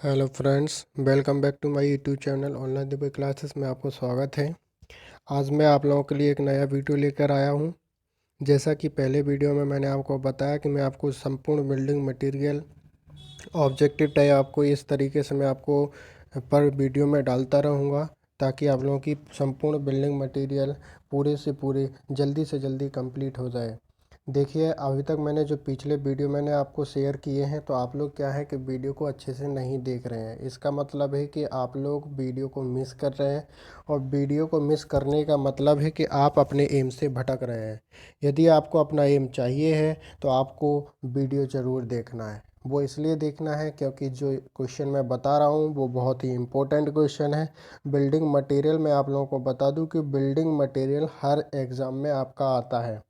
Hello friends, welcome back to my YouTube channel online Divya classes में आपको स्वागत है। आज मैं आप लोगों के लिए एक नया वीडियो लेकर आया हूं। जैसा कि पहले वीडियो में मैंने आपको बताया कि मैं आपको संपूर्ण बिल्डिंग मटेरियल ऑब्जेक्टिव टाइप आपको इस तरीके से मैं आपको पर वीडियो में डालता रहूँगा, ताकि आप लोगों की संपूर्ण बिल्डिंग मटेरियल पूरे से पूरे जल्दी से जल्दी कंप्लीट हो जाए। देखिए, अभी तक मैंने जो पिछले वीडियो मैंने आपको शेयर किए हैं, तो आप लोग क्या है कि वीडियो को अच्छे से नहीं देख रहे हैं। इसका मतलब है कि आप लोग वीडियो को मिस कर रहे हैं, और वीडियो को मिस करने का मतलब है कि आप अपने एम से भटक रहे हैं। यदि आपको अपना एम चाहिए है तो आपको वीडियो ज़रूर देखना है। वो इसलिए देखना है क्योंकि जो क्वेश्चन मैं बता रहा हूँ वो बहुत ही इम्पोर्टेंट क्वेश्चन है। बिल्डिंग मटेरियल मैं आप लोगों को बता दूँ कि बिल्डिंग मटेरियल हर एग्ज़ाम में आपका आता है।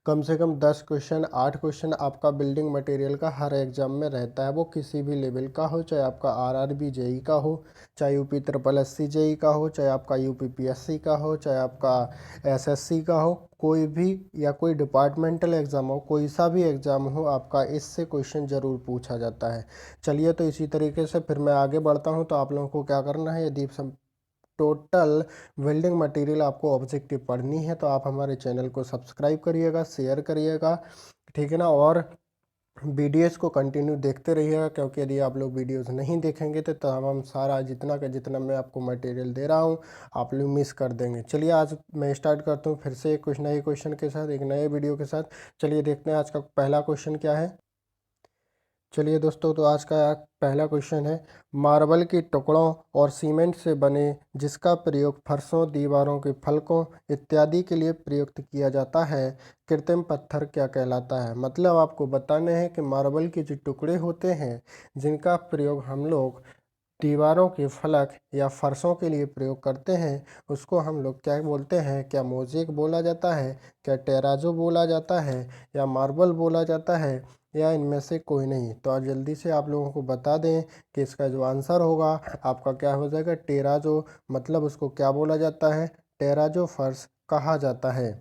कम से कम 10 क्वेश्चन 8 क्वेश्चन आपका बिल्डिंग मटेरियल का हर एग्जाम में रहता है। वो किसी भी लेवल का हो, चाहे आपका आरआरबी जेई का हो, चाहे यूपी ट्रिपल एससी जेई का हो, चाहे आपका यूपी पीएससी का हो, चाहे आपका एसएससी का हो, कोई भी या कोई डिपार्टमेंटल एग्ज़ाम हो, कोई सा भी एग्ज़ाम हो, आपका इससे क्वेश्चन ज़रूर पूछा जाता है। चलिए, तो इसी तरीके से फिर मैं आगे बढ़ता हूँ। तो आप लोगों को क्या करना है, यदि टोटल वेल्डिंग मटेरियल आपको ऑब्जेक्टिव पढ़नी है तो आप हमारे चैनल को सब्सक्राइब करिएगा, शेयर करिएगा, ठीक है ना। और वीडियोस को कंटिन्यू देखते रहिएगा, क्योंकि यदि आप लोग वीडियोस नहीं देखेंगे तो हम सारा जितना का जितना मैं आपको मटेरियल दे रहा हूँ आप लोग मिस कर देंगे। चलिए, आज मैं स्टार्ट करता हूँ फिर से एक कुछ नए क्वेश्चन के साथ, एक नए वीडियो के साथ। चलिए देखते हैं आज का पहला क्वेश्चन क्या है। चलिए दोस्तों, तो आज का पहला क्वेश्चन है, मार्बल के टुकड़ों और सीमेंट से बने जिसका प्रयोग फर्शों, दीवारों के फलकों इत्यादि के लिए प्रयुक्त किया जाता है, कृत्रिम पत्थर क्या कहलाता है। मतलब आपको बताने हैं कि मार्बल के जो टुकड़े होते हैं जिनका प्रयोग हम लोग दीवारों के फलक या फर्शों के लिए प्रयोग करते हैं, उसको हम लोग क्या बोलते हैं। क्या मोज़ेक बोला जाता है, क्या टेराजो बोला जाता है, या मार्बल बोला जाता है, या इनमें से कोई नहीं। तो आज जल्दी से आप लोगों को बता दें कि इसका जो आंसर होगा आपका क्या हो जाएगा, टेराजो। मतलब उसको क्या बोला जाता है, टेराजो फर्श कहा जाता है,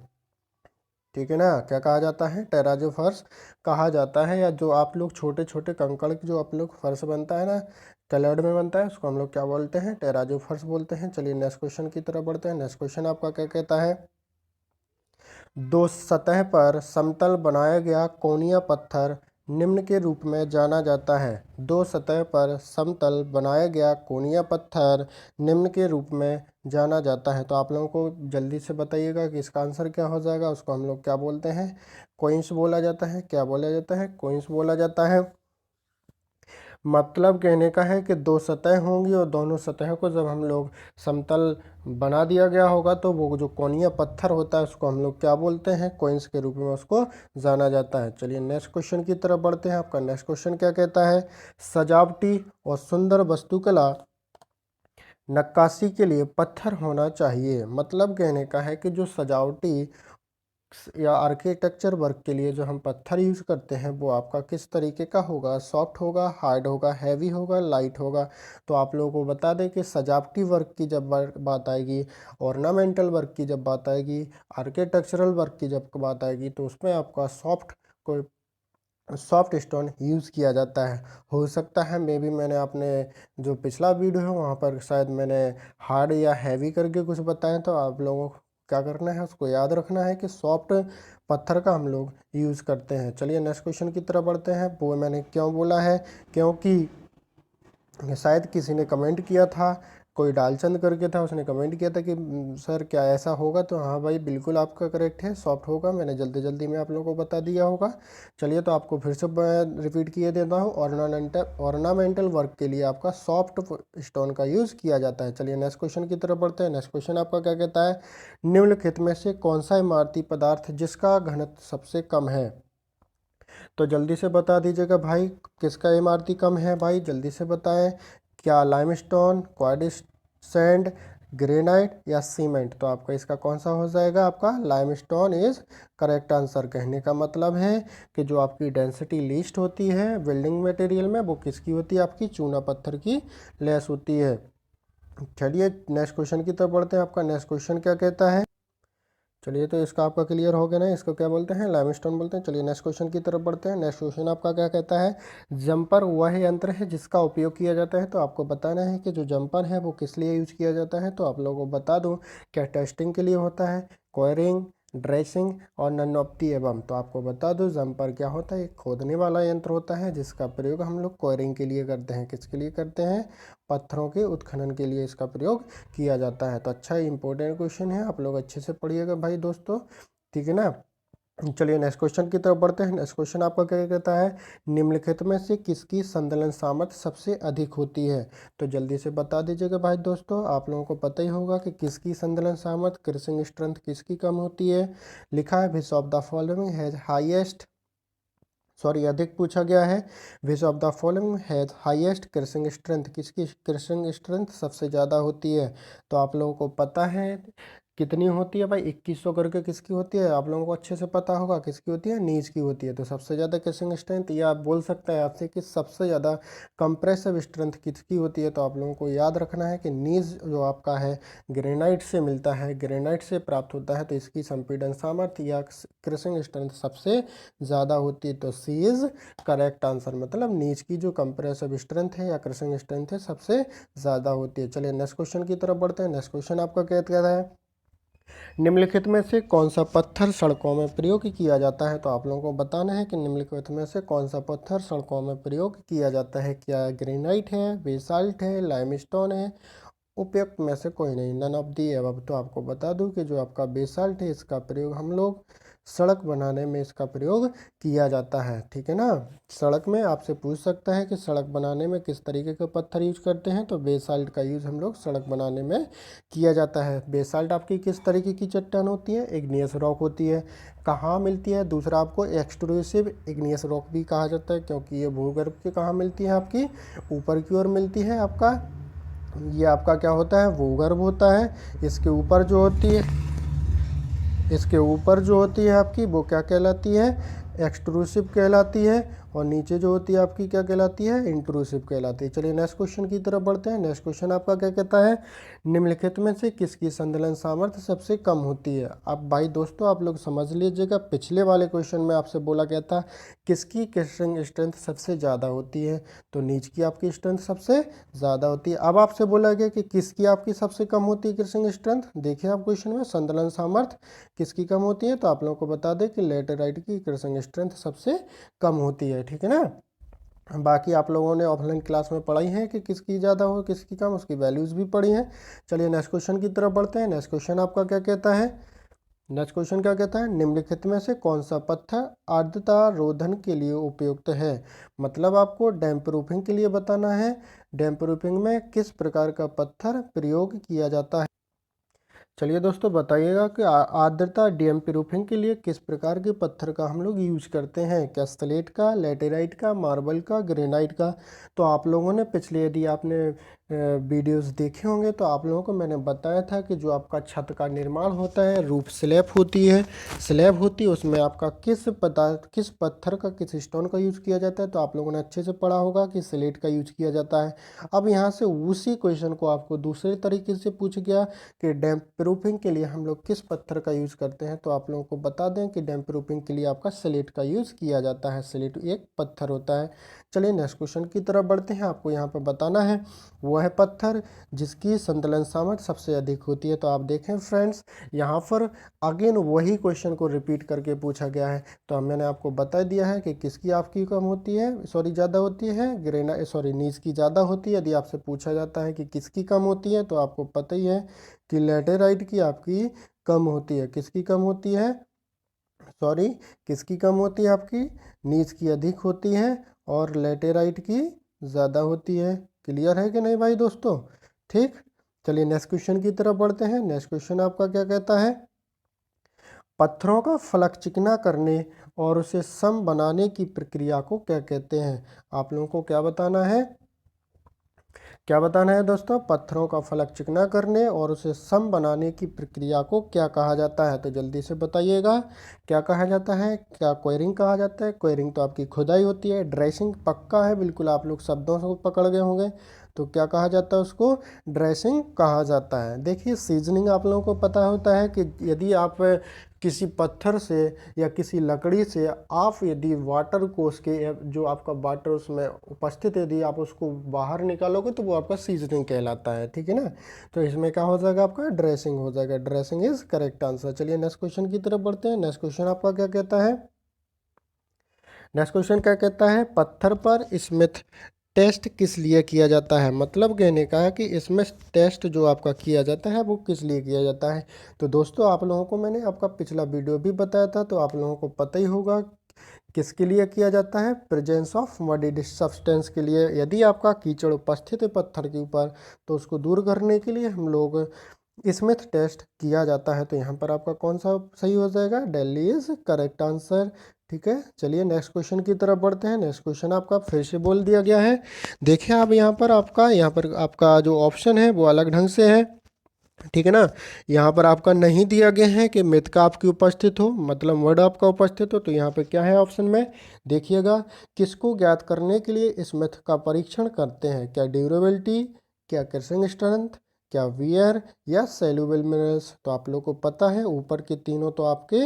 ठीक है ना। क्या कहा जाता है, टेराजो फर्श कहा जाता है। या जो आप लोग छोटे छोटे कंकड़ के जो आप लोग फर्श बनता है ना, कलर्ड में बनता है, उसको हम लोग क्या बोलते हैं, टेराजो फर्श बोलते हैं। चलिए नेक्स्ट क्वेश्चन की तरफ बढ़ते हैं। नेक्स्ट क्वेश्चन आपका क्या कहता है, दो सतह पर समतल बनाया गया कोनिया पत्थर निम्न के रूप में जाना जाता है। दो सतह पर समतल बनाया गया कोनिया पत्थर निम्न के रूप में जाना जाता है। तो आप लोगों को जल्दी से बताइएगा कि इसका आंसर क्या हो जाएगा। उसको हम लोग क्या बोलते हैं, कोइंस बोला जाता है। क्या बोला जाता है, कोइंस बोला जाता है। मतलब कहने का है कि दो सतह होंगी और दोनों सतह को जब हम लोग समतल बना दिया गया होगा तो वो जो कोनिया पत्थर होता है उसको हम लोग क्या बोलते हैं, कोइंस के रूप में उसको जाना जाता है। चलिए नेक्स्ट क्वेश्चन की तरफ बढ़ते हैं। आपका नेक्स्ट क्वेश्चन क्या कहता है, सजावटी और सुंदर वास्तुकला नक्काशी के लिए पत्थर होना चाहिए। मतलब कहने का है कि जो सजावटी या आर्किटेक्चर वर्क के लिए जो हम पत्थर यूज़ करते हैं वो आपका किस तरीके का होगा, सॉफ्ट होगा, हार्ड होगा, हैवी होगा, लाइट होगा। तो आप लोगों को बता दें कि सजावटी वर्क की जब बात आएगी, ऑर्नामेंटल वर्क की जब बात आएगी, आर्किटेक्चरल वर्क की जब बात आएगी, तो उसमें आपका कोई सॉफ्ट स्टोन यूज़ किया जाता है। हो सकता है मे बी मैंने अपने जो पिछला वीडियो है वहाँ पर शायद मैंने हार्ड या हैवी करके कुछ बताया, तो आप लोगों को क्या करना है, उसको याद रखना है कि सॉफ्ट पत्थर का हम लोग यूज़ करते हैं। चलिए नेक्स्ट क्वेश्चन की तरफ बढ़ते हैं। वो मैंने क्यों बोला है, क्योंकि शायद किसी ने कमेंट किया था, कोई डालचंद करके था, उसने कमेंट किया था कि सर क्या ऐसा होगा। तो हाँ भाई, बिल्कुल आपका करेक्ट है, सॉफ्ट होगा। मैंने जल्दी जल्दी में आप लोगों को बता दिया होगा। चलिए, तो आपको फिर से रिपीट किए देता हूँ, ऑर्नामेंटल वर्क के लिए आपका सॉफ्ट स्टोन का यूज़ किया जाता है। चलिए नेक्स्ट क्वेश्चन की तरफ बढ़ते हैं। नेक्स्ट क्वेश्चन आपका क्या कहता है, निम्नलिखित में से कौन सा इमारती पदार्थ जिसका घनत्व सबसे कम है। तो जल्दी से बता दीजिएगा भाई, किसका इमारती कम है भाई, जल्दी से बताएं। क्या लाइमस्टोन, क्वार्ट्ज, ग्रेनाइट या सीमेंट। तो आपका इसका कौन सा हो जाएगा, आपका लाइमस्टोन इज करेक्ट आंसर। कहने का मतलब है कि जो आपकी डेंसिटी लीस्ट होती है बिल्डिंग मटेरियल में वो किसकी होती है, आपकी चूना पत्थर की लेस होती है। चलिए नेक्स्ट क्वेश्चन की तरफ बढ़ते हैं। आपका नेक्स्ट क्वेश्चन क्या कहता है, चलिए, तो इसका आपका क्लियर हो गया ना, इसको क्या बोलते हैं, लाइमस्टोन बोलते हैं। चलिए नेक्स्ट क्वेश्चन की तरफ बढ़ते हैं। नेक्स्ट क्वेश्चन आपका क्या कहता है, जंपर वह यंत्र है जिसका उपयोग किया जाता है। तो आपको बताना है कि जो जंपर है वो किस लिए यूज किया जाता है। तो आप लोगों को बता दूं, क्या टेस्टिंग के लिए होता है, क्वेरिंग, ड्रेसिंग और नन ऑफ दी एबव। तो आपको बता दूं, जंपर क्या होता है, एक खोदने वाला यंत्र होता है जिसका प्रयोग हम लोग क्वेरिंग के लिए करते हैं। किसके लिए करते हैं, पत्थरों के उत्खनन के लिए इसका प्रयोग किया जाता है। तो अच्छा इंपॉर्टेंट क्वेश्चन है, आप लोग अच्छे से पढ़िएगा भाई दोस्तों, ठीक है ना। चलिए नेक्स्ट क्वेश्चन की तरफ बढ़ते हैं। नेक्स्ट क्वेश्चन आपका क्या कहता है, निम्नलिखित में से किसकी संदलन सामर्थ्य सबसे अधिक होती है। तो जल्दी से बता दीजिएगा भाई दोस्तों, आप लोगों को पता ही होगा कि किसकी संदलन सामर्थ्य, क्रशिंग स्ट्रेंथ किसकी कम होती है। लिखा है which of the following has highest, sorry अधिक पूछा गया है, which of the following has highest crushing strength, किसकी क्रशिंग स्ट्रेंथ सबसे ज़्यादा होती है। तो आप लोगों को पता है कितनी होती है भाई, 2100 करके किसकी होती है, आप लोगों को अच्छे से पता होगा किसकी होती है, नीज की होती है। तो सबसे ज़्यादा क्रशिंग स्ट्रेंथ, या आप बोल सकते हैं आपसे कि सबसे ज़्यादा कंप्रेसिव स्ट्रेंथ किसकी होती है। तो आप लोगों को याद रखना है कि नीज जो आपका है ग्रेनाइट से मिलता है, ग्रेनाइट से प्राप्त होता है, तो इसकी संपीड़न सामर्थ्य या क्रशिंग स्ट्रेंथ सबसे ज़्यादा होती है। तो सी इज करेक्ट आंसर, मतलब नीच की जो कंप्रेसिव स्ट्रेंथ है या क्रशिंग स्ट्रेंथ है सबसे ज़्यादा होती है। चलिए नेक्स्ट क्वेश्चन की तरफ बढ़ते हैं। नेक्स्ट क्वेश्चन आपका क्या कहता है, निम्नलिखित में से कौन सा पत्थर सड़कों में प्रयोग किया जाता है। तो आप लोगों को बताना है कि निम्नलिखित में से कौन सा पत्थर सड़कों में प्रयोग किया जाता है। क्या ग्रेनाइट है, बेसाल्ट है, लाइमस्टोन है, उपयुक्त में से कोई नहीं, नन ऑफ दी एबव। तो आपको बता दूं कि जो आपका बेसाल्ट है इसका प्रयोग हम लोग सड़क बनाने में इसका प्रयोग किया जाता है, ठीक है ना। सड़क में आपसे पूछ सकता है कि सड़क बनाने में किस तरीके के पत्थर यूज करते हैं, तो बेसाल्ट का यूज हम लोग सड़क बनाने में किया जाता है। बेसाल्ट आपकी किस तरीके की चट्टान होती है, इग्नियस रॉक होती है। कहाँ मिलती है, दूसरा आपको एक्सट्रूसिव इग्नियस रॉक भी कहा जाता है, क्योंकि ये भूगर्भ के कहाँ मिलती है, आपकी ऊपर की ओर मिलती है। आपका ये आपका क्या होता है, भूगर्भ होता है। इसके ऊपर जो होती है, इसके ऊपर जो होती है आपकी वो क्या कहलाती है, एक्सट्रूसिव कहलाती है। और नीचे जो होती है आपकी क्या कहलाती है, इंट्रूसिव कहलाती है। चलिए नेक्स्ट क्वेश्चन की तरफ बढ़ते हैं। नेक्स्ट क्वेश्चन आपका क्या कहता है, निम्नलिखित में से किसकी संदलन सामर्थ्य सबसे कम होती है। अब भाई दोस्तों आप लोग समझ लीजिएगा, पिछले वाले क्वेश्चन में आपसे बोला गया था किसकी क्रशिंग स्ट्रेंथ सबसे ज़्यादा होती है, तो नीच की आपकी स्ट्रेंथ सबसे ज़्यादा होती है। अब आपसे बोला गया कि किसकी आपकी सबसे कम होती है क्रशिंग स्ट्रेंथ। देखिए आप क्वेश्चन में संदलन सामर्थ्य किसकी कम होती है, तो आप लोगों को बता दें कि लेटेराइट की क्रशिंग स्ट्रेंथ सबसे कम होती है, ठीक है ना। बाकी आप लोगों ने ऑफलाइन क्लास में पढ़ाई है कि किसकी ज़्यादा हो किसकी कम, उसकी वैल्यूज़ भी पढ़ी हैं। चलिए नेक्स्ट क्वेश्चन की तरफ बढ़ते हैं। नेक्स्ट क्वेश्चन आपका क्या कहता है, नेक्स्ट क्वेश्चन क्या कहता है, निम्नलिखित में से कौन सा पत्थर आर्द्रता रोधन के लिए उपयुक्त है। मतलब आपको डैम प्रूफिंग के लिए बताना है, डैम प्रूफिंग में किस प्रकार का पत्थर प्रयोग किया जाता है। चलिए दोस्तों बताइएगा कि आर्द्रता डैम प्रूफिंग के लिए किस प्रकार के पत्थर का हम लोग यूज करते हैं, क्या स्लेट का, लेटेराइट का, मार्बल का, ग्रेनाइट का। तो आप लोगों ने पिछले, यदि आपने वीडियोस देखे होंगे तो आप लोगों को मैंने बताया था कि जो आपका छत का निर्माण होता है, रूफ स्लैब होती है, स्लैब होती है, उसमें आपका किस पदार्थ, किस पत्थर का, किस स्टोन का यूज किया जाता है। तो आप लोगों ने अच्छे से पढ़ा होगा कि स्लेट का यूज किया जाता है। अब यहाँ से उसी क्वेश्चन को आपको दूसरे तरीके से पूछ गया कि डैम प्रूफिंग के लिए हम लोग किस पत्थर का यूज़ करते हैं। तो आप लोगों को बता दें कि डैम प्रूफिंग के लिए आपका स्लेट का यूज़ किया जाता है। स्लेट एक पत्थर होता है। चलिए नेक्स्ट क्वेश्चन की तरफ बढ़ते हैं। आपको यहाँ पर बताना है वह पत्थर जिसकी संतलन सामर्थ्य सबसे अधिक होती है। तो आप देखें फ्रेंड्स, यहाँ पर अगेन वही क्वेश्चन को रिपीट करके पूछा गया है। तो मैंने आपको बता दिया है कि किसकी आपकी कम होती है, सॉरी ज़्यादा होती है, नीच की ज़्यादा होती है। यदि आपसे पूछा जाता है कि किसकी कम होती है, तो आपको पता ही है कि लेटेराइट की आपकी कम होती है। किसकी कम होती है, सॉरी किसकी कम होती है, आपकी नीच की अधिक होती है और लेटेराइट की ज़्यादा होती है। क्लियर है कि नहीं भाई दोस्तों, ठीक। चलिए नेक्स्ट क्वेश्चन की तरफ बढ़ते हैं। नेक्स्ट क्वेश्चन आपका क्या कहता है, पत्थरों का फलक चिकना करने और उसे सम बनाने की प्रक्रिया को क्या कहते हैं। आप लोगों को क्या बताना है, क्या बताना है दोस्तों, पत्थरों का फलक चिकना करने और उसे सम बनाने की प्रक्रिया को क्या कहा जाता है। तो जल्दी से बताइएगा क्या कहा जाता है। क्या क्वेरिंग कहा जाता है, क्वेरिंग तो आपकी खुदाई होती है। ड्रेसिंग पक्का है, बिल्कुल आप लोग शब्दों से पकड़ गए होंगे। तो क्या कहा जाता है उसको? ड्रेसिंग कहा जाता है। देखिए सीजनिंग आप लोगों को पता होता है कि यदि आप किसी पत्थर से या किसी लकड़ी से आप यदि वाटर को उसके जो आपका वाटर उसमें उपस्थित यदि आप उसको बाहर निकालोगे तो वो आपका सीजनिंग कहलाता है, ठीक है ना। तो इसमें क्या हो जाएगा? आपका ड्रेसिंग हो जाएगा। Dressing is correct answer. चलिए नेक्स्ट क्वेश्चन की तरफ बढ़ते हैं। नेक्स्ट क्वेश्चन आपका क्या कहता है? नेक्स्ट क्वेश्चन क्या कहता है? पत्थर पर स्मिथ टेस्ट किस लिए किया जाता है? मतलब कहने का है कि स्मिथ टेस्ट जो आपका किया जाता है वो किस लिए किया जाता है। तो दोस्तों आप लोगों को मैंने आपका पिछला वीडियो भी बताया था, तो आप लोगों को पता ही होगा किसके लिए किया जाता है? प्रेजेंस ऑफ मडी सब्सटेंस के लिए। यदि आपका कीचड़ उपस्थित है पत्थर के ऊपर तो उसको दूर करने के लिए हम लोग स्मिथ टेस्ट किया जाता है। तो यहाँ पर आपका कौन सा सही हो जाएगा? Delhi is correct answer. ठीक है, चलिए नेक्स्ट क्वेश्चन की तरफ बढ़ते हैं। नेक्स्ट क्वेश्चन आपका फिर से बोल दिया गया है। देखिए आप यहाँ पर आपका जो ऑप्शन है वो अलग ढंग से है, ठीक है ना। यहाँ पर आपका नहीं दिया गया है कि मिथ का आपकी उपस्थित हो, मतलब वर्ड आपका उपस्थित हो। तो यहाँ पे क्या है ऑप्शन में? देखिएगा, किसको ज्ञात करने के लिए इस मिथ का परीक्षण करते हैं? क्या ड्यूरेबिलिटी, क्या क्रशिंग स्ट्रेंथ, क्या वियर या सेल्यूबल मिनरल्स? तो आप लोगों को पता है ऊपर के तीनों तो आपके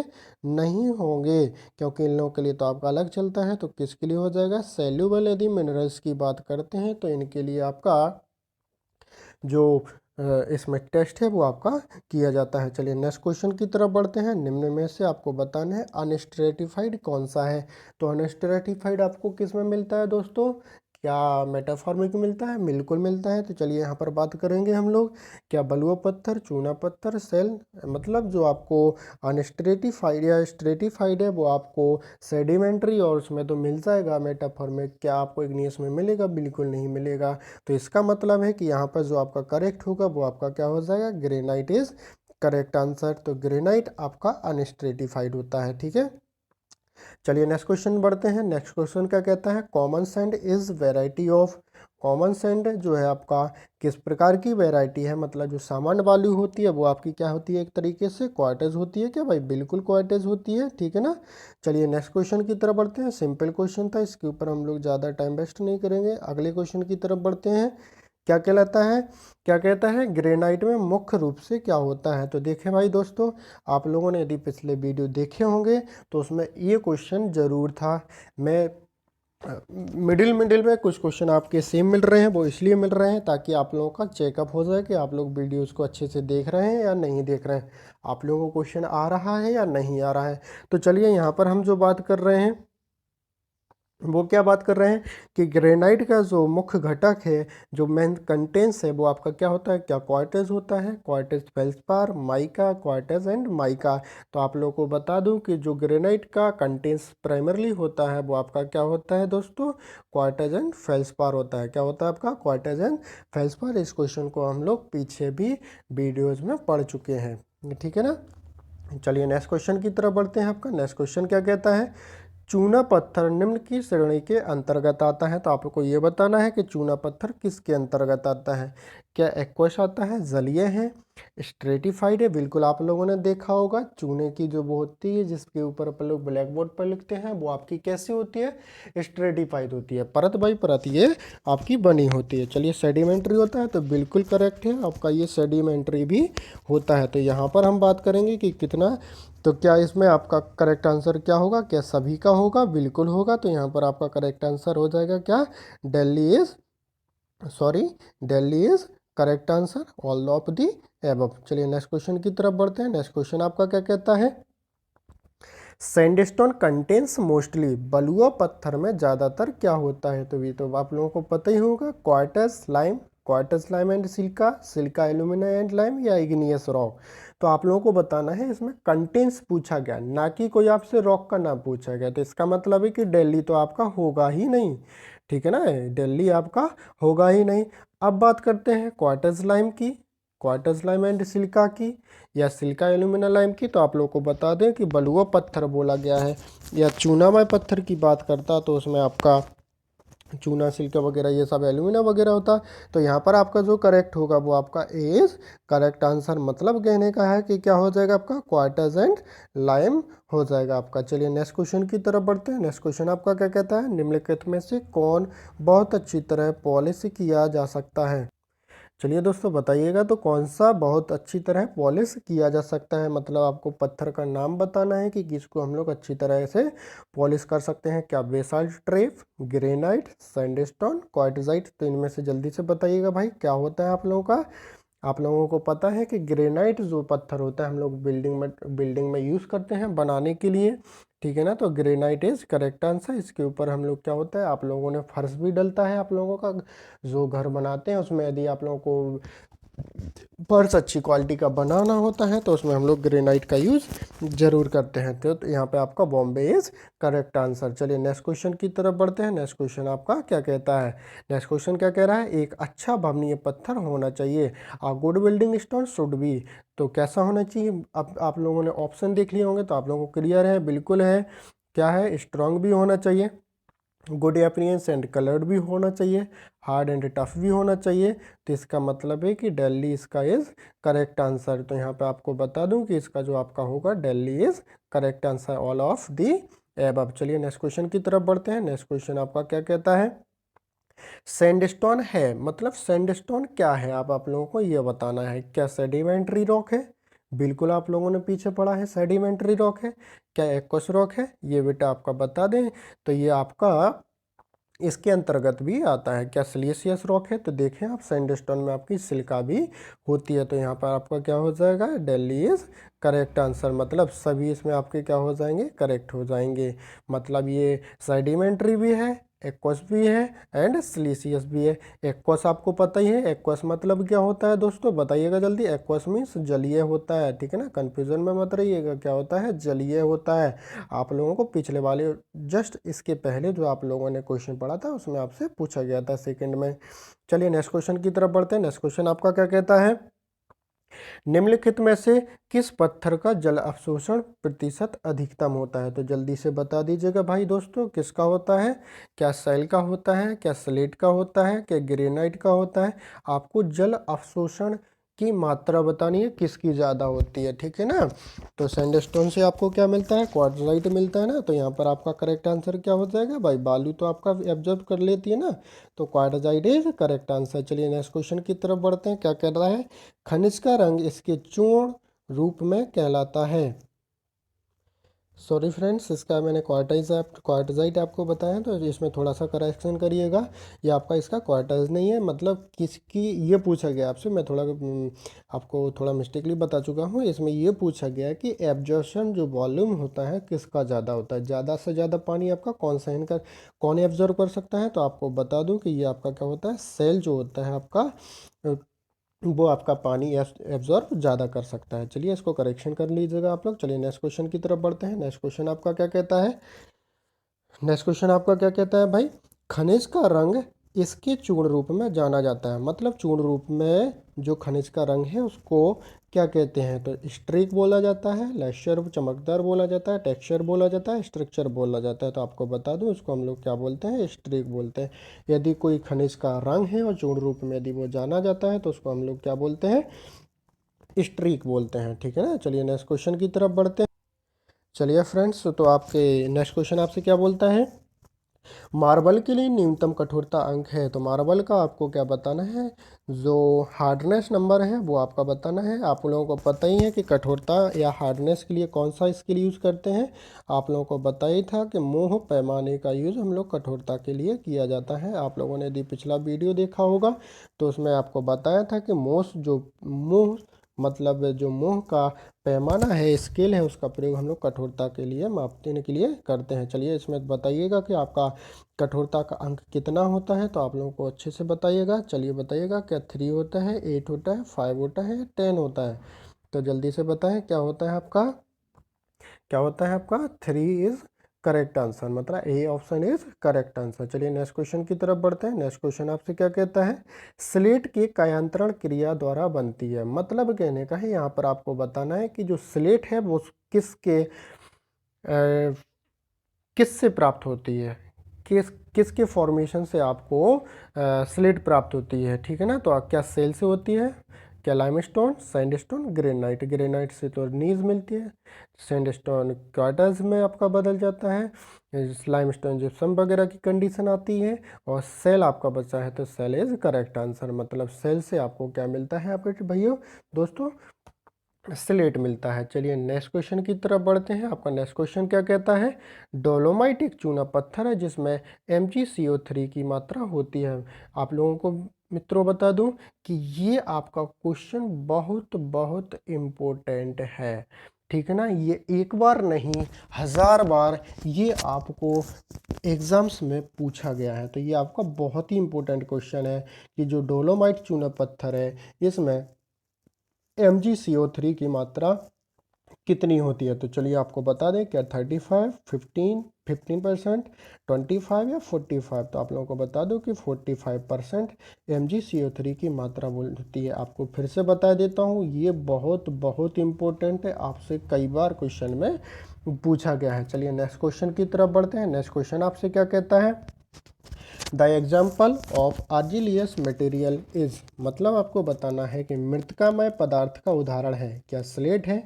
नहीं होंगे, क्योंकि इन लोगों के लिए तो आपका अलग चलता है। तो किसके लिए हो जाएगा? सेल्यूबल यदि मिनरल्स की बात करते हैं तो इनके लिए आपका जो इसमें टेस्ट है वो आपका किया जाता है। चलिए नेक्स्ट क्वेश्चन की तरफ बढ़ते हैं। निम्न में से आपको बताना है अनस्ट्रेटिफाइड कौन सा है। तो अनस्ट्रेटिफाइड आपको किस में मिलता है दोस्तों? क्या मेटाफॉर्मिक मिलता है? बिल्कुल मिलता है। तो चलिए यहाँ पर बात करेंगे हम लोग। क्या बलुआ पत्थर, चूना पत्थर, सेल, मतलब जो आपको अनस्ट्रेटिफाइड या स्ट्रेटिफाइड है वो आपको सेडिमेंट्री और उसमें तो मिल जाएगा मेटाफॉर्मिक। क्या आपको इग्नियस में मिलेगा? बिल्कुल नहीं मिलेगा। तो इसका मतलब है कि यहाँ पर जो आपका करेक्ट होगा वो आपका क्या हो जाएगा? Granite is correct answer. तो ग्रेनाइट आपका अनस्ट्रेटिफाइड होता है, ठीक है। चलिए नेक्स्ट क्वेश्चन बढ़ते हैं। नेक्स्ट क्वेश्चन क्या कहता है? Common sand is variety of. Common sand जो है आपका किस प्रकार की वेराइटी है? मतलब जो सामान्य बालू होती है वो आपकी क्या होती है? एक तरीके से क्वार्टेज होती है। क्या भाई? बिल्कुल क्वार्टेज होती है, ठीक है ना। चलिए नेक्स्ट क्वेश्चन की तरफ बढ़ते हैं। सिंपल क्वेश्चन था, इसके ऊपर हम लोग ज़्यादा टाइम वेस्ट नहीं करेंगे। अगले क्वेश्चन की तरफ बढ़ते हैं। क्या कहलाता है? क्या कहता है? ग्रेनाइट में मुख्य रूप से क्या होता है? तो देखें भाई दोस्तों, आप लोगों ने यदि पिछले वीडियो देखे होंगे तो उसमें ये क्वेश्चन ज़रूर था। मैं मिडिल में कुछ क्वेश्चन आपके सेम मिल रहे हैं, वो इसलिए मिल रहे हैं ताकि आप लोगों का चेकअप हो जाए कि आप लोग वीडियोस को अच्छे से देख रहे हैं या नहीं देख रहे हैं, आप लोगों को क्वेश्चन आ रहा है या नहीं आ रहा है। तो चलिए यहाँ पर हम जो बात कर रहे हैं वो क्या बात कर रहे हैं कि ग्रेनाइट का जो मुख्य घटक है, जो मेन कंटेंट्स है, वो आपका क्या होता है? क्या क्वार्टेज होता है? क्वार्टेज, फेल्सपार, माइका, क्वार्टेज एंड माइका। तो आप लोगों को बता दूं कि जो ग्रेनाइट का कंटेंट्स प्राइमरली होता है वो आपका क्या होता है दोस्तों? क्वार्टेज एंड फेल्सपार होता है। क्या होता है आपका? क्वार्टेज एंड फेल्सपार। इस क्वेश्चन को हम लोग पीछे भी वीडियोज़ में पढ़ चुके हैं, ठीक है ना। चलिए नेक्स्ट क्वेश्चन की तरफ बढ़ते हैं। आपका नेक्स्ट क्वेश्चन क्या कहता है? चूना पत्थर निम्न की श्रेणी के अंतर्गत आता है। तो आपको ये बताना है कि चूना पत्थर किसके अंतर्गत आता है। क्या एक्वस आता है, जलीय है, स्ट्रेटिफाइड है? बिल्कुल आप लोगों ने देखा होगा चूने की जो वो होती है जिसके ऊपर अपन लोग ब्लैक बोर्ड पर लिखते हैं वो आपकी कैसी होती है? स्ट्रेटिफाइड होती है, परत बाई परत ये आपकी बनी होती है। चलिए सेडिमेंट्री होता है, तो बिल्कुल करेक्ट है आपका, ये सेडिमेंट्री भी होता है। तो यहाँ पर हम बात करेंगे कि कितना, तो क्या इसमें आपका करेक्ट आंसर क्या होगा? क्या सभी का होगा? बिल्कुल होगा। तो यहाँ पर आपका करेक्ट आंसर हो जाएगा क्या? Delhi is correct answer, all of the above. चलिए नेक्स्ट क्वेश्चन की तरफ बढ़ते हैं। नेक्स्ट क्वेश्चन आपका क्या कहता है? सैंडस्टोन कंटेन्स मोस्टली, बलुआ पत्थर में ज़्यादातर क्या होता है? तो ये तो आप लोगों को पता ही होगा, quartz lime and Chilka, Chilka alumina and lime, या इग्नियस रॉक। तो आप लोगों को बताना है, इसमें कंटेंट्स पूछा गया, ना कि कोई आपसे रॉक का नाम पूछा गया। तो इसका मतलब है कि दिल्ली तो आपका होगा ही नहीं, ठीक है ना, दिल्ली आपका होगा ही नहीं। अब बात करते हैं क्वार्टज लाइम की, क्वार्टज लाइम एंड सिल्का की, या सिल्का एल्यूमिना लाइम की। तो आप लोग को बता दें कि बलुआ पत्थर बोला गया है, या चूनामय पत्थर की बात करता तो उसमें आपका चूना सिल्का वगैरह ये सब एल्यूमिना वगैरह होता है। तो यहाँ पर आपका जो करेक्ट होगा वो आपका इज करेक्ट आंसर। मतलब कहने का है कि क्या हो जाएगा आपका क्वार्टज एंड लाइम हो जाएगा आपका। चलिए नेक्स्ट क्वेश्चन की तरफ बढ़ते हैं। नेक्स्ट क्वेश्चन आपका क्या कहता है, निम्नलिखित में से कौन बहुत अच्छी तरह पॉलिश किया जा सकता है। चलिए दोस्तों बताइएगा तो कौन सा बहुत अच्छी तरह पॉलिश किया जा सकता है। मतलब आपको पत्थर का नाम बताना है कि किसको हम लोग अच्छी तरह से पॉलिश कर सकते हैं। क्या basalt trap, granite, sandstone, quartzite. तो इनमें से जल्दी से बताइएगा भाई क्या होता है आप लोगों का। आप लोगों को पता है कि ग्रेनाइट जो पत्थर होता है हम लोग बिल्डिंग में यूज़ करते हैं बनाने के लिए, ठीक है ना। तो ग्रेनाइट इज करेक्ट आंसर। इसके ऊपर हम लोग क्या होता है, आप लोगों ने फर्श भी डलता है आप लोगों का जो घर बनाते हैं उसमें। यदि आप लोगों को पर्स अच्छी क्वालिटी का बनाना होता है तो उसमें हम लोग ग्रेनाइट का यूज़ जरूर करते हैं। तो यहाँ पे आपका बॉम्बे इज करेक्ट आंसर। चलिए नेक्स्ट क्वेश्चन की तरफ बढ़ते हैं। नेक्स्ट क्वेश्चन आपका क्या कहता है। नेक्स्ट क्वेश्चन क्या कह रहा है, एक अच्छा भवनीय पत्थर होना चाहिए। A good building stone should be. तो कैसा होना चाहिए। अब आप लोगों ने ऑप्शन देख लिए होंगे तो आप लोगों को क्लियर है, बिल्कुल है। क्या है, स्ट्रांग भी होना चाहिए, गुड अपीयरेंस एंड कलर्ड भी होना चाहिए, हार्ड एंड टफ भी होना चाहिए। तो इसका मतलब है कि दिल्ली इसका इज करेक्ट आंसर। तो यहाँ पे आपको बता दूं कि इसका जो आपका होगा Delhi is correct answer, all of the above. चलिए नेक्स्ट क्वेश्चन की तरफ बढ़ते हैं। नेक्स्ट क्वेश्चन आपका क्या कहता है, सैंडस्टोन है मतलब सैंडस्टोन क्या है, आप लोगों को ये बताना है। क्या सेडिमेंट्री रॉक है, बिल्कुल आप लोगों ने पीछे पढ़ा है सेडिमेंट्री रॉक है। क्या एक्वस रॉक है, ये बेटा आपका बता दें। तो ये आपका इसके अंतर्गत भी आता है। क्या सिलिशियस रॉक है, तो देखें आप सैंडस्टोन में आपकी सिलिका भी होती है। तो यहाँ पर आपका क्या हो जाएगा, दिल्ली इज करेक्ट आंसर। मतलब सभी इसमें आपके क्या हो जाएंगे, करेक्ट हो जाएंगे। मतलब ये सेडिमेंट्री भी है, एक्वस भी है एंड सिलिशियस भी है। एक्वस आपको पता ही है, एक्वस मतलब क्या होता है दोस्तों, बताइएगा जल्दी। एक्वस मीन्स जलीय होता है, ठीक है ना, कंफ्यूजन में मत रहिएगा। क्या होता है, जलीय होता है। आप लोगों को पिछले वाले जस्ट इसके पहले जो आप लोगों ने क्वेश्चन पढ़ा था उसमें आपसे पूछा गया था सेकंड में। चलिए नेक्स्ट क्वेश्चन की तरफ बढ़ते हैं। नेक्स्ट क्वेश्चन आपका क्या कहता है, निम्नलिखित में से किस पत्थर का जल अवशोषण प्रतिशत अधिकतम होता है। तो जल्दी से बता दीजिएगा भाई दोस्तों, किसका होता है। क्या सैल का होता है, क्या स्लेट का होता है, क्या ग्रेनाइट का होता है। आपको जल अवशोषण की मात्रा बतानी है किसकी ज़्यादा होती है, ठीक है ना। तो सैंडस्टोन से आपको क्या मिलता है, क्वार्टजाइट मिलता है ना। तो यहाँ पर आपका करेक्ट आंसर क्या हो जाएगा भाई, बालू तो आपका एब्जॉर्ब कर लेती है ना, तो क्वार्टजाइट इज करेक्ट आंसर। चलिए नेक्स्ट क्वेश्चन की तरफ बढ़ते हैं। क्या कह रहा है, खनिज का रंग इसके चूर्ण रूप में कहलाता है। सॉरी फ्रेंड्स, इसका मैंने क्वार्टजाइट आपको बताया, तो इसमें थोड़ा सा करेक्शन करिएगा। ये आपका इसका क्वार्टज नहीं है, मतलब किसकी ये पूछा गया आपसे। मैं थोड़ा आपको थोड़ा मिस्टेकली बता चुका हूँ। इसमें ये पूछा गया है कि एब्जॉर्प्शन जो वॉल्यूम होता है किसका ज़्यादा होता है, ज़्यादा से ज़्यादा पानी आपका कौन एब्जॉर्ब कर सकता है। तो आपको बता दूँ कि ये आपका क्या होता है, सेल जो होता है आपका वो आपका पानी एब्जॉर्ब ज़्यादा कर सकता है। चलिए इसको करेक्शन कर लीजिएगा आप लोग। चलिए नेक्स्ट क्वेश्चन की तरफ बढ़ते हैं। नेक्स्ट क्वेश्चन आपका क्या कहता है, नेक्स्ट क्वेश्चन आपका क्या कहता है भाई, खनिज का रंग इसके चूर्ण रूप में जाना जाता है। मतलब चूर्ण रूप में जो खनिज का रंग है उसको क्या कहते हैं। तो स्ट्रीक बोला जाता है, लैशर चमकदार बोला जाता है, टेक्सचर बोला जाता है, स्ट्रक्चर बोला जाता है। तो आपको बता दूं उसको हम लोग क्या बोलते हैं, स्ट्रीक बोलते हैं। यदि कोई खनिज का रंग है और चूर्ण रूप में यदि वो जाना जाता है तो उसको हम लोग क्या बोलते हैं, स्ट्रीक बोलते हैं, ठीक है ना। चलिए नेक्स्ट क्वेश्चन की तरफ बढ़ते हैं। चलिए फ्रेंड्स, तो आपके नेक्स्ट क्वेश्चन आपसे क्या बोलता है, मार्बल के लिए न्यूनतम कठोरता अंक है। तो मार्बल का आपको क्या बताना है, जो हार्डनेस नंबर है वो आपका बताना है। आप लोगों को पता ही है कि कठोरता या हार्डनेस के लिए कौन सा स्केल यूज़ करते हैं। आप लोगों को पता ही था कि मोह पैमाने का यूज़ हम लोग कठोरता के लिए किया जाता है। आप लोगों ने यदि पिछला वीडियो देखा होगा तो उसमें आपको बताया था कि मोह मतलब जो मोह का पैमाना है, स्केल है, उसका प्रयोग हम लोग कठोरता के लिए मापने के लिए करते हैं। चलिए इसमें बताइएगा कि आपका कठोरता का अंक कितना होता है। तो आप लोगों को अच्छे से बताइएगा। चलिए बताइएगा, क्या 3 होता है, 8 होता है, 5 होता है, 10 होता है। तो जल्दी से बताएं क्या होता है आपका, क्या होता है आपका 3 इज करेक्ट आंसर। मतलब A option is correct answer. चलिए नेक्स्ट क्वेश्चन की तरफ बढ़ते हैं। नेक्स्ट क्वेश्चन आपसे क्या कहता है, स्लेट की कायांतरण क्रिया द्वारा बनती है। मतलब कहने का है यहाँ पर आपको बताना है कि जो स्लेट है वो किससे प्राप्त होती है। किसके फॉर्मेशन से आपको स्लेट प्राप्त होती है, ठीक है ना। तो क्या सेल से होती है, क्या लाइमस्टोन, सैंडस्टोन, ग्रेनाइट। ग्रेनाइट से तो नीज मिलती है, सैंडस्टोन क्वार्टर्स में आपका बदल जाता है, लाइमस्टोन जिप्सम वगैरह की कंडीशन आती है, और सेल आपका बचा है तो सेल इज करेक्ट आंसर। मतलब सेल से आपको क्या मिलता है आपके भाइयों दोस्तों, स्लेट मिलता है। चलिए नेक्स्ट क्वेश्चन की तरफ बढ़ते हैं। आपका नेक्स्ट क्वेश्चन क्या कहता है, डोलोमाइट एक चूना पत्थर है जिसमें MgCO3 की मात्रा होती है। आप लोगों को मित्रों बता दूं कि ये आपका क्वेश्चन बहुत बहुत इम्पोर्टेंट है, ठीक है ना। ये एक बार नहीं 1000 बार ये आपको एग्जाम्स में पूछा गया है। तो ये आपका बहुत ही इम्पोर्टेंट क्वेश्चन है कि जो डोलोमाइट चूना पत्थर है इसमें MgCO3 की मात्रा कितनी होती है। तो चलिए आपको बता दें, क्या 35, 15% 25 या 45। तो आप लोगों को बता दो कि 45% MgCO3 की मात्रा होती है। आपको फिर से बता देता हूँ, ये बहुत बहुत इम्पोर्टेंट है, आपसे कई बार क्वेश्चन में पूछा गया है। चलिए नेक्स्ट क्वेश्चन की तरफ बढ़ते हैं। नेक्स्ट क्वेश्चन आपसे क्या कहता है, the example of argillaceous material is. मतलब आपको बताना है कि मृतिकामय पदार्थ का उदाहरण है, क्या स्लेट है,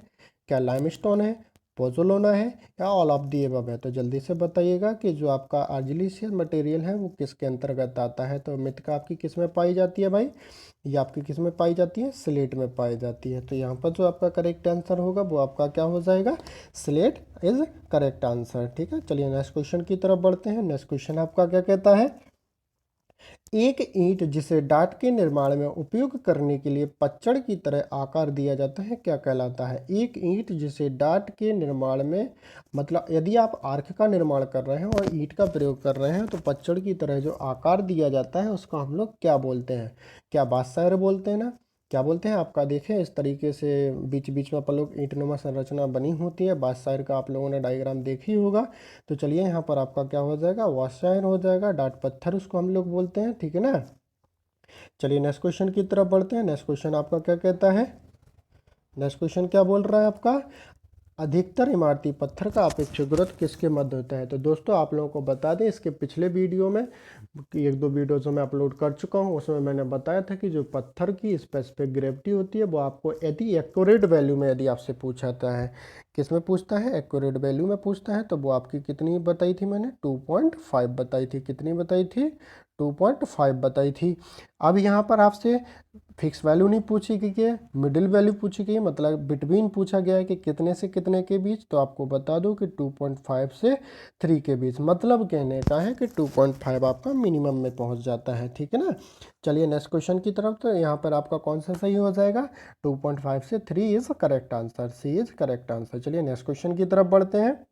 क्या लाइमस्टोन है, पोज़ोलाना है, या ऑल ऑफ दी अबव है। तो जल्दी से बताइएगा कि जो आपका आर्जिलियस मटेरियल है वो किसके अंतर्गत आता है। तो मृतिका आपकी किस में पाई जाती है भाई, ये आपकी किस में पाई जाती है, स्लेट में पाई जाती है। तो यहाँ पर जो आपका करेक्ट आंसर होगा वो आपका क्या हो जाएगा, स्लेट इज करेक्ट आंसर, ठीक है। चलिए नेक्स्ट क्वेश्चन की तरफ बढ़ते हैं। नेक्स्ट क्वेश्चन आपका क्या कहता है, एक ईंट जिसे डाट के निर्माण में उपयोग करने के लिए पच्चड़ की तरह आकार दिया जाता है क्या कहलाता है। एक ईंट जिसे डाट के निर्माण में, मतलब यदि आप आर्क का निर्माण कर रहे हैं और ईंट का प्रयोग कर रहे हैं तो पच्चड़ की तरह जो आकार दिया जाता है उसको हम लोग क्या बोलते हैं, क्या बादशाह बोलते हैं ना, क्या बोलते हैं आपका। देखें इस तरीके से बीच बीच में अपन लोग ईंटनुमा संरचना बनी होती है, बादशाह का आप लोगों ने डायग्राम देखी होगा। तो चलिए यहाँ पर आपका क्या हो जाएगा, वाशायन हो जाएगा, डाट पत्थर उसको हम लोग बोलते हैं, ठीक है ना। चलिए नेक्स्ट क्वेश्चन की तरफ बढ़ते हैं। नेक्स्ट क्वेश्चन आपका क्या कहता है, नेक्स्ट क्वेश्चन क्या बोल रहा है आपका, अधिकतर इमारती पत्थर का अपेक्षित गुरुत्व किसके मध्य होता है। तो दोस्तों आप लोगों को बता दें, इसके पिछले वीडियो में एक दो वीडियो जो मैं अपलोड कर चुका हूं उसमें मैंने बताया था कि जो पत्थर की स्पेसिफिक ग्रेविटी होती है वो आपको यदि एक्यूरेट वैल्यू में यदि आपसे पूछाता है, किस में पूछता है, एक्यूरेट वैल्यू में पूछता है, तो वो आपकी कितनी बताई थी मैंने, 2.5 बताई थी। कितनी बताई थी, 2.5 बताई थी। अब यहाँ पर आपसे फिक्स वैल्यू नहीं पूछी गई है, मिडिल वैल्यू पूछी गई है, मतलब बिटवीन पूछा गया है कि कितने से कितने के बीच। तो आपको बता दूं कि 2.5 से 3 के बीच, मतलब कहने का है कि 2.5 आपका मिनिमम में पहुंच जाता है, ठीक है ना। चलिए नेक्स्ट क्वेश्चन की तरफ। तो यहाँ पर आपका कौन सा सही हो जाएगा, 2.5 से 3 is correct answer, C is correct answer. चलिए नेक्स्ट क्वेश्चन की तरफ बढ़ते हैं।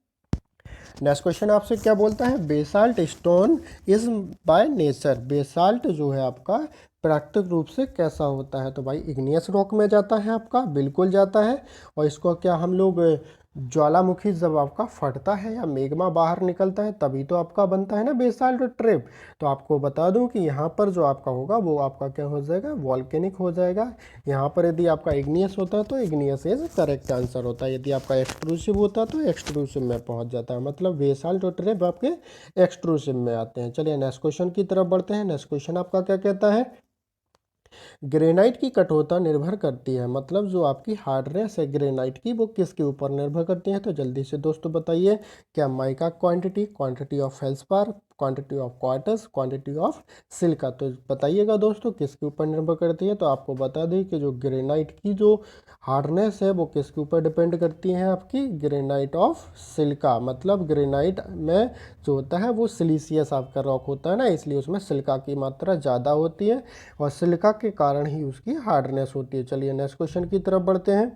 नेक्स्ट क्वेश्चन आपसे क्या बोलता है, basalt stone is by nature. Basalt जो है आपका प्राकृतिक रूप से कैसा होता है। तो भाई इग्नियस रॉक में जाता है आपका, बिल्कुल जाता है। और इसको क्या हम लोग ज्वालामुखी जब आपका फटता है या मेग्मा बाहर निकलता है तभी तो आपका बनता है ना बेसाल्ट ट्रेप। तो आपको बता दूं कि यहाँ पर जो आपका होगा वो आपका क्या हो जाएगा, वॉल्केनिक हो जाएगा। यहाँ पर यदि आपका इग्नियस होता है तो इग्नियस इज करेक्ट आंसर होता है, यदि आपका एक्सट्रूसिव होता है तो एक्सट्रूसिव में पहुँच जाता है। मतलब बेसाल्ट और ट्रेप आपके एक्सट्रूसिव में आते हैं। चलिए नेक्स्ट क्वेश्चन की तरफ बढ़ते हैं। नेक्स्ट क्वेश्चन आपका क्या कहता है, ग्रेनाइट की कठोरता निर्भर करती है, मतलब जो आपकी हार्डनेस है ग्रेनाइट की वो किसके ऊपर निर्भर करती है। तो जल्दी से दोस्तों बताइए, क्या mica quantity, quantity of feldspar, quantity of quartz, quantity of silica. तो बताइएगा दोस्तों किसके ऊपर निर्भर करती है। तो आपको बता दें कि जो ग्रेनाइट की जो हार्डनेस है वो किसके ऊपर डिपेंड करती है, आपकी ग्रेनाइट ऑफ सिलिका। मतलब ग्रेनाइट में जो होता है वो सिलीसियस आपका रॉक होता है ना, इसलिए उसमें सिलिका की मात्रा ज़्यादा होती है और सिलिका के कारण ही उसकी हार्डनेस होती है। चलिए नेक्स्ट क्वेश्चन की तरफ बढ़ते हैं।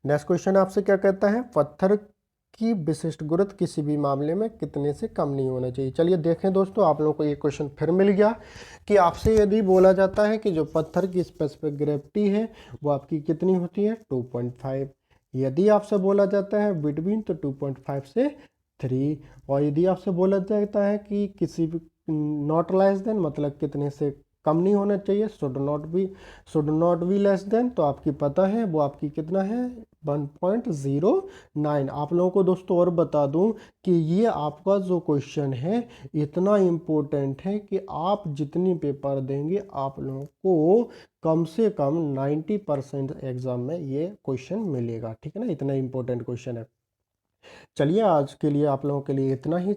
नेक्स्ट क्वेश्चन आपसे क्या कहता है, पत्थर की विशिष्ट गुरुत्व किसी भी मामले में कितने से कम नहीं होना चाहिए। चलिए देखें दोस्तों, आप लोगों को एक क्वेश्चन फिर मिल गया कि आपसे यदि बोला जाता है कि जो पत्थर की स्पेसिफिक ग्रेविटी है वो आपकी कितनी होती है, 2.5। यदि आपसे बोला जाता है बिटवीन तो 2.5 से 3, और यदि आपसे बोला जाता है कि किसी भी नॉट लेस देन, मतलब कितने से कम नहीं होना चाहिए, should not be less than, तो आपकी पता है वो आपकी कितना है, 1.09। आप लोगों को दोस्तों और बता दूं कि ये आपका जो क्वेश्चन है इतना इम्पोर्टेंट है कि आप जितनी पेपर देंगे आप लोगों को कम से कम 90% एग्जाम में ये क्वेश्चन मिलेगा, ठीक है ना। इतना इम्पोर्टेंट क्वेश्चन है। चलिए आज के लिए आप लोगों के लिए इतना ही।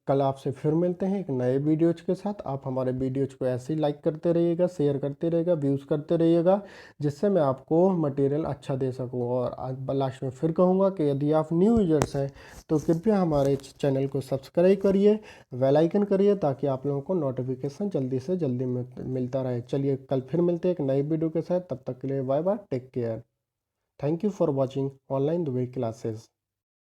कल आपसे फिर मिलते हैं एक नए वीडियोज के साथ। आप हमारे वीडियोज को ऐसे ही लाइक करते रहिएगा, शेयर करते रहिएगा, व्यूज़ करते रहिएगा, जिससे मैं आपको मटेरियल अच्छा दे सकूं। और आज लास्ट में फिर कहूँगा कि यदि आप न्यू यूजर्स हैं तो कृपया हमारे चैनल को सब्सक्राइब करिए, बेल आइकन करिए, ताकि आप लोगों को नोटिफिकेशन जल्दी से जल्दी मिलता रहे। चलिए कल फिर मिलते हैं एक नई वीडियो के साथ। तब तक के लिए bye bye, take care. Thank you for watching online Dubai classes.